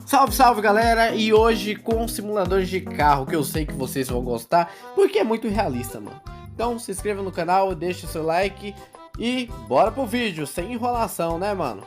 Salve, salve galera, e hoje com simuladores de carro que eu sei que vocês vão gostar, porque é muito realista, mano. Então se inscreva no canal, deixe seu like e bora pro vídeo, sem enrolação, né mano?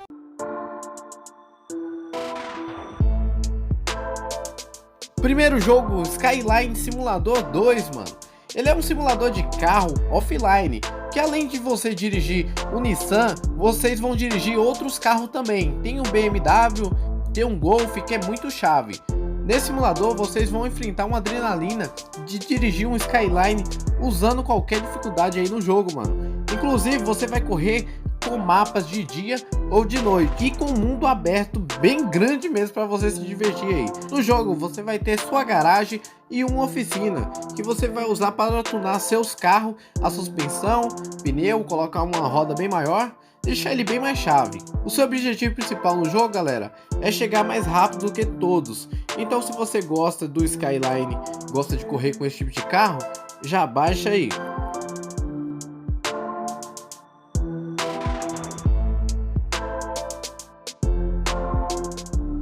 Primeiro jogo, Skyline Simulador 2, mano. Ele é um simulador de carro offline, que além de você dirigir o Nissan, vocês vão dirigir outros carros também. Tem um BMW, tem um Golf, que é muito chave. Nesse simulador vocês vão enfrentar uma adrenalina de dirigir um Skyline usando qualquer dificuldade aí no jogo, mano. Inclusive você vai correr com mapas de dia ou de noite e com um mundo aberto bem grande mesmo para você se divertir aí. No jogo você vai ter sua garagem e uma oficina que você vai usar para tunar seus carros, a suspensão, pneu, colocar uma roda bem maior, deixar ele bem mais chave. O seu objetivo principal no jogo, galera, é chegar mais rápido do que todos. Então se você gosta do Skyline, gosta de correr com esse tipo de carro, já baixa aí.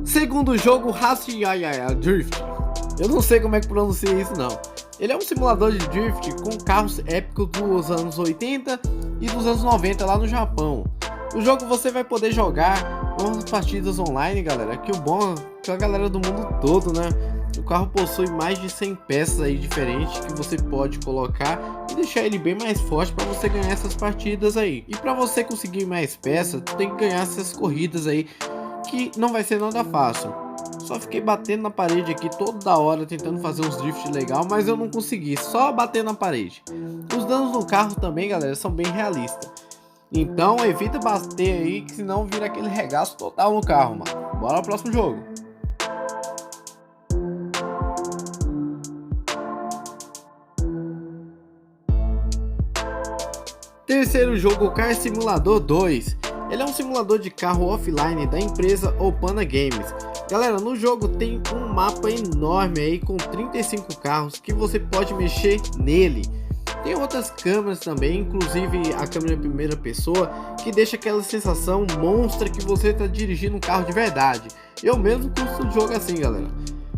Segundo jogo, Hacienda Drift. Eu não sei como é que pronuncia isso não. Ele é um simulador de drift com carros épicos dos anos 80 e dos anos 90 lá no Japão. No jogo você vai poder jogar umas partidas online, galera, que o bom é que a galera do mundo todo, né? O carro possui mais de 100 peças aí diferentes que você pode colocar e deixar ele bem mais forte para você ganhar essas partidas aí. E para você conseguir mais peças, tu tem que ganhar essas corridas aí, que não vai ser nada fácil. Só fiquei batendo na parede aqui toda hora tentando fazer uns drift legal, mas eu não consegui, só bater na parede. Os danos no carro também, galera, são bem realistas. Então evita bater aí, que senão vira aquele regaço total no carro, mano. Bora pro próximo jogo. Terceiro jogo, Car Simulador 2. Ele é um simulador de carro offline da empresa Opana Games. Galera, no jogo tem um mapa enorme aí com 35 carros que você pode mexer nele. Tem outras câmeras também, inclusive a câmera em primeira pessoa, que deixa aquela sensação monstra que você está dirigindo um carro de verdade. Eu mesmo curto o jogo assim, galera.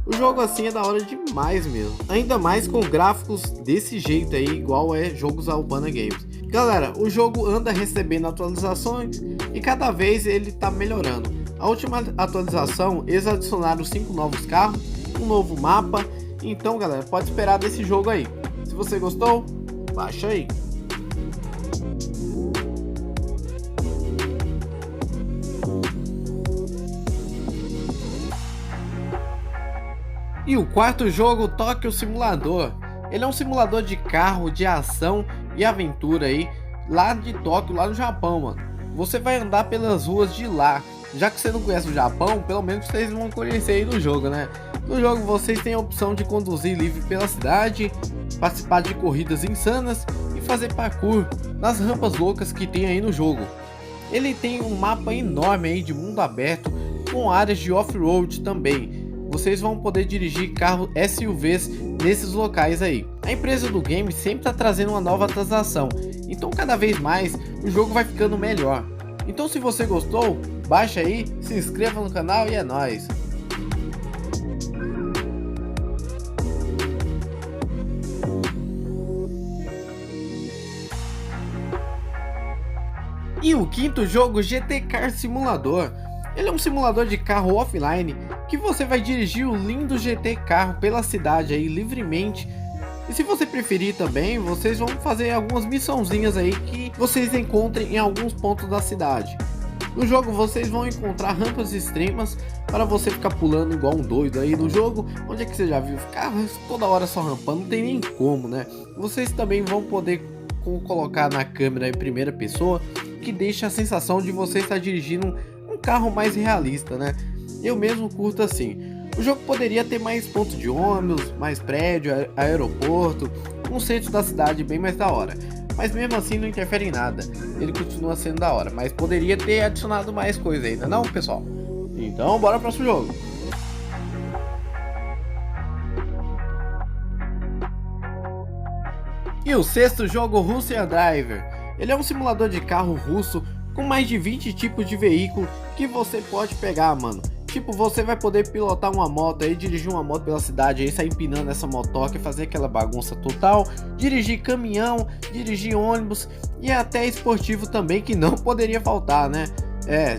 O jogo assim é da hora demais mesmo. Ainda mais com gráficos desse jeito aí, igual é jogos da Opana Games. Galera, o jogo anda recebendo atualizações e cada vez ele tá melhorando. A última atualização, eles adicionaram 5 novos carros, um novo mapa. Então, galera, pode esperar desse jogo aí. Se você gostou, baixa aí. E o quarto jogo, Tóquio Simulador. Ele é um simulador de carro, de ação e aventura aí, lá de Tóquio, lá no Japão, mano. Você vai andar pelas ruas de lá. Já que você não conhece o Japão, pelo menos vocês vão conhecer aí no jogo, né? No jogo vocês têm a opção de conduzir livre pela cidade, participar de corridas insanas e fazer parkour nas rampas loucas que tem aí no jogo. Ele tem um mapa enorme aí de mundo aberto, com áreas de off-road também. Vocês vão poder dirigir carros SUVs nesses locais aí. A empresa do game sempre está trazendo uma nova atualização, então cada vez mais o jogo vai ficando melhor. Então se você gostou, baixa aí, se inscreva no canal e é nóis. E o quinto jogo, GT Car Simulador. Ele é um simulador de carro offline que você vai dirigir o lindo GT carro pela cidade aí livremente. E se você preferir também, vocês vão fazer algumas missãozinhas aí que vocês encontrem em alguns pontos da cidade. No jogo vocês vão encontrar rampas extremas para você ficar pulando igual um doido aí no jogo. Onde é que você já viu carros toda hora só rampando? Não tem nem como, né? Vocês também vão poder colocar na câmera em primeira pessoa, que deixa a sensação de você estar dirigindo um carro mais realista, né? Eu mesmo curto assim. O jogo poderia ter mais pontos de ônibus, mais prédio, aeroporto, um centro da cidade bem mais da hora. Mas mesmo assim não interfere em nada, ele continua sendo da hora, mas poderia ter adicionado mais coisa ainda, não pessoal? Então bora pro próximo jogo. E o sexto jogo, Russia Driver. Ele é um simulador de carro russo com mais de 20 tipos de veículo que você pode pegar, mano. Tipo, você vai poder pilotar uma moto aí, dirigir uma moto pela cidade aí, sair empinando essa motoca e fazer aquela bagunça total, dirigir caminhão, dirigir ônibus e até esportivo também, que não poderia faltar, né?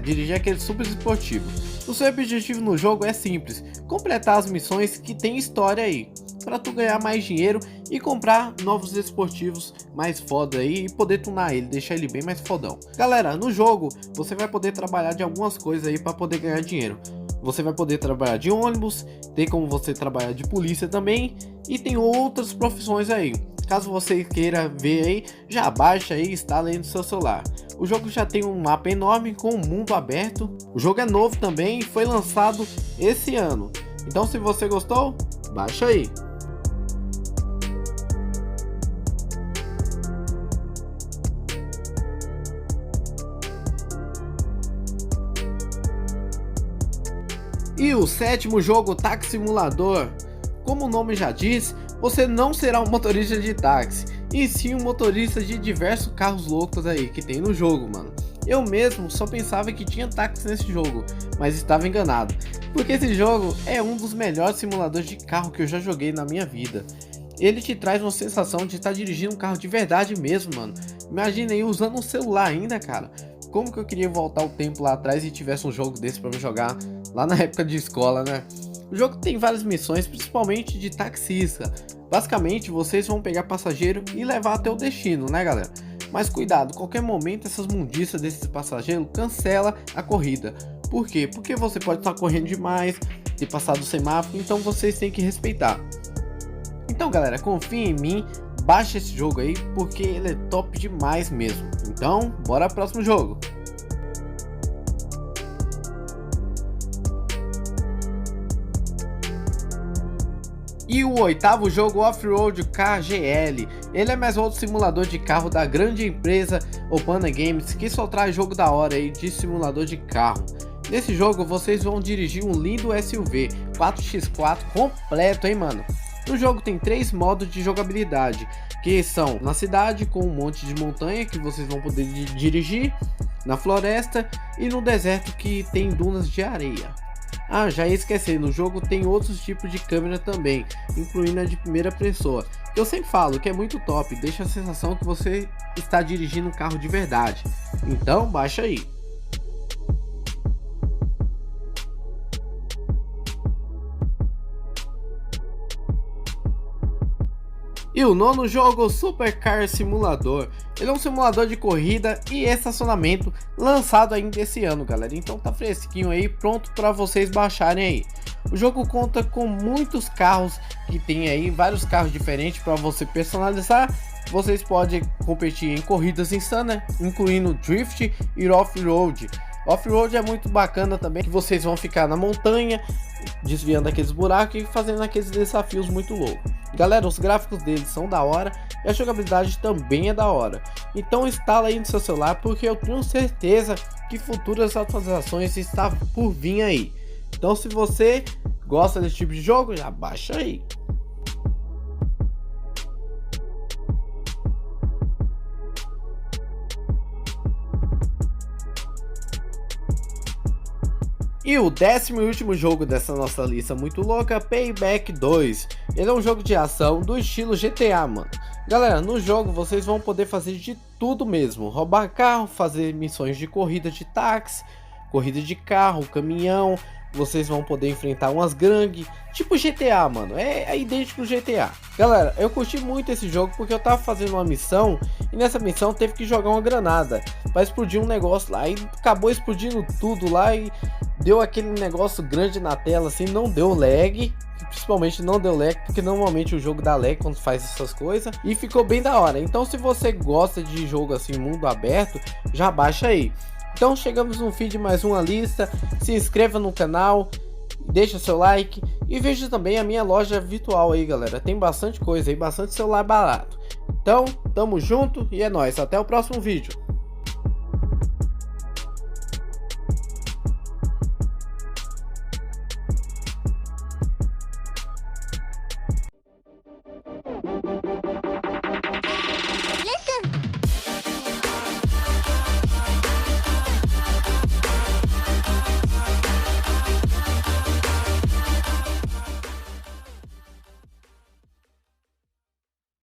Dirigir aquele super esportivo. O seu objetivo no jogo é simples, completar as missões que tem história aí, para tu ganhar mais dinheiro e comprar novos esportivos mais foda aí e poder tunar ele, deixar ele bem mais fodão. Galera, no jogo você vai poder trabalhar de algumas coisas aí para poder ganhar dinheiro. Você vai poder trabalhar de ônibus, tem como você trabalhar de polícia também e tem outras profissões aí. Caso você queira ver aí, já baixa aí e instala aí no seu celular. O jogo já tem um mapa enorme com um mundo aberto. O jogo é novo também e foi lançado esse ano. Então se você gostou, baixa aí. E o sétimo jogo, Táxi Simulador. Como o nome já diz, você não será um motorista de táxi, e sim um motorista de diversos carros loucos aí que tem no jogo, mano. Eu mesmo só pensava que tinha táxi nesse jogo, mas estava enganado, porque esse jogo é um dos melhores simuladores de carro que eu já joguei na minha vida. Ele te traz uma sensação de estar dirigindo um carro de verdade mesmo, mano. Imagina aí usando um celular ainda, cara. Como que eu queria voltar o tempo lá atrás e tivesse um jogo desse pra me jogar lá na época de escola, né? O jogo tem várias missões, principalmente de taxista. Basicamente, vocês vão pegar passageiro e levar até o destino, né, galera? Mas cuidado, qualquer momento essas mundiças desses passageiros cancela a corrida. Por quê? Porque você pode estar correndo demais, ter passado o semáforo, então vocês têm que respeitar. Então, galera, confia em mim, baixa esse jogo aí, porque ele é top demais mesmo. Então, bora pro próximo jogo. E o oitavo jogo, Off-Road KGL. Ele é mais outro simulador de carro da grande empresa Opana Games, que só traz jogo da hora aí de simulador de carro. Nesse jogo vocês vão dirigir um lindo SUV 4x4 completo, hein, mano? No jogo tem 3 modos de jogabilidade, que são na cidade com um monte de montanha que vocês vão poder dirigir, na floresta e no deserto que tem dunas de areia. Ah, já ia esquecer, no jogo tem outros tipos de câmera também, incluindo a de primeira pessoa, que eu sempre falo que é muito top, deixa a sensação que você está dirigindo um carro de verdade. Então baixa aí. E o nono jogo, Supercar Simulator. Ele é um simulador de corrida e estacionamento lançado ainda esse ano, galera. Então tá fresquinho aí, pronto para vocês baixarem aí. O jogo conta com muitos carros que tem aí, vários carros diferentes para você personalizar. Vocês podem competir em corridas insanas, incluindo drift e off-road. Off-road é muito bacana também, que vocês vão ficar na montanha, desviando aqueles buracos e fazendo aqueles desafios muito loucos. Galera, os gráficos deles são da hora e a jogabilidade também é da hora. Então instala aí no seu celular, porque eu tenho certeza que futuras atualizações estão por vir aí. Então se você gosta desse tipo de jogo, já baixa aí. E o 10º e último jogo dessa nossa lista muito louca, Payback 2. Ele é um jogo de ação do estilo GTA, mano. Galera, no jogo vocês vão poder fazer de tudo mesmo. Roubar carro, fazer missões de corrida de táxi, corrida de carro, caminhão. Vocês vão poder enfrentar umas gangues, tipo GTA, mano. É idêntico ao GTA. Galera, eu curti muito esse jogo porque eu tava fazendo uma missão e nessa missão teve que jogar uma granada para explodir um negócio lá. E acabou explodindo tudo lá e deu aquele negócio grande na tela, assim, não deu lag. Principalmente não deu lag, porque normalmente o jogo dá lag quando faz essas coisas. E ficou bem da hora. Então se você gosta de jogo assim, mundo aberto, já baixa aí. Então chegamos no fim de mais uma lista. Se inscreva no canal, deixa seu like e veja também a minha loja virtual aí, galera. Tem bastante coisa aí, bastante celular barato. Então, tamo junto e é nóis. Até o próximo vídeo.